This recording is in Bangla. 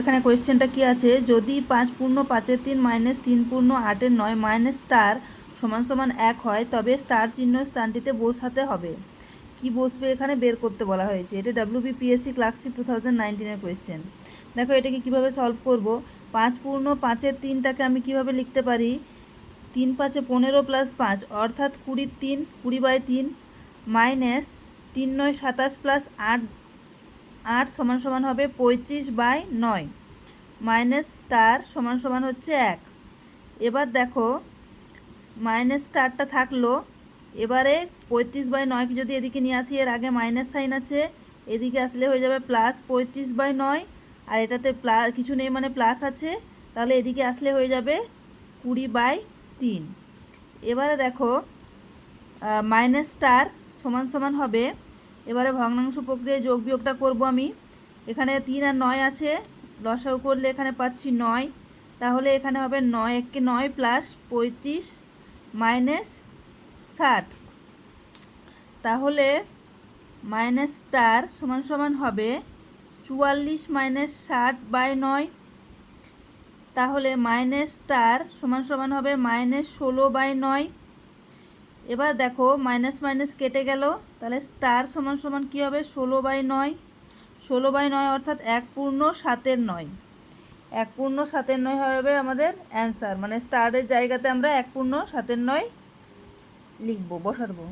এখানে কোয়েশ্চেনটা কি আছে, যদি 5 পূর্ণ 5-এর 3 মাইনাস 3 পূর্ণ 8-এর 9 মাইনাস স্টার সমান সমান 1 হয়, তবে স্টার চিহ্ন স্থানটিতে বসাতে হবে। কি বসবে এখানে বের করতে বলা হয়েছে। এটা WBPSC ক্লার্কশিপ 2019-এর কোয়েশ্চেন। দেখো এটাকে কিভাবে সলভ করব। 5 পূর্ণ 5-এর 3টাকে আমি কিভাবে লিখতে পারি, 3 5-এ 15 প্লাস 5 অর্থাৎ 20-র 3 20/3 মাইনাস 3 9 27 প্লাস 8 8 সমান সমান হবে 35/9 মাইনাস স্টার সমান সমান হচ্ছে 1। এবার দেখো মাইনাস স্টারটা থাকলো, এবারে 35/9কে যদি এদিকে নিয়ে আসি, এর আগে মাইনাস সাইন আছে, এদিকে আসলে হয়ে যাবে প্লাস 35/9, আর এটাতে প্লাস কিছু নেই মানে প্লাস আছে, তাহলে এদিকে আসলে হয়ে যাবে 20/3। এবারে দেখো মাইনাস স্টার সমান সমান হবে, এবারে ভগ্নাংশ প্রক্রিয়ায় যোগ বিয়োগটা করব আমি। এখানে 3 আর 9 আছে, লসাগু করলে এখানে পাচ্ছি 9, তাহলে এখানে হবে 9 1 9 প্লাস 35 মাইনাস 60, তাহলে মাইনাস স্টার সমান সমান হবে 44 মাইনাস 60/9, তাহলে মাইনাস স্টার সমান সমান হবে মাইনাস 16/9। এবার দেখো মাইনাস মাইনাস কেটে গেল, তাহলে স্টার সমান সমান কী হবে 16/9, 16/9 অর্থাৎ 1 পূর্ণ 7-এর 9, 1 পূর্ণ 7-এর 9 হবে আমাদের অ্যান্সার, মানে স্টারের জায়গাতে আমরা 1 পূর্ণ 7-এর 9 লিখবো, বসাবো।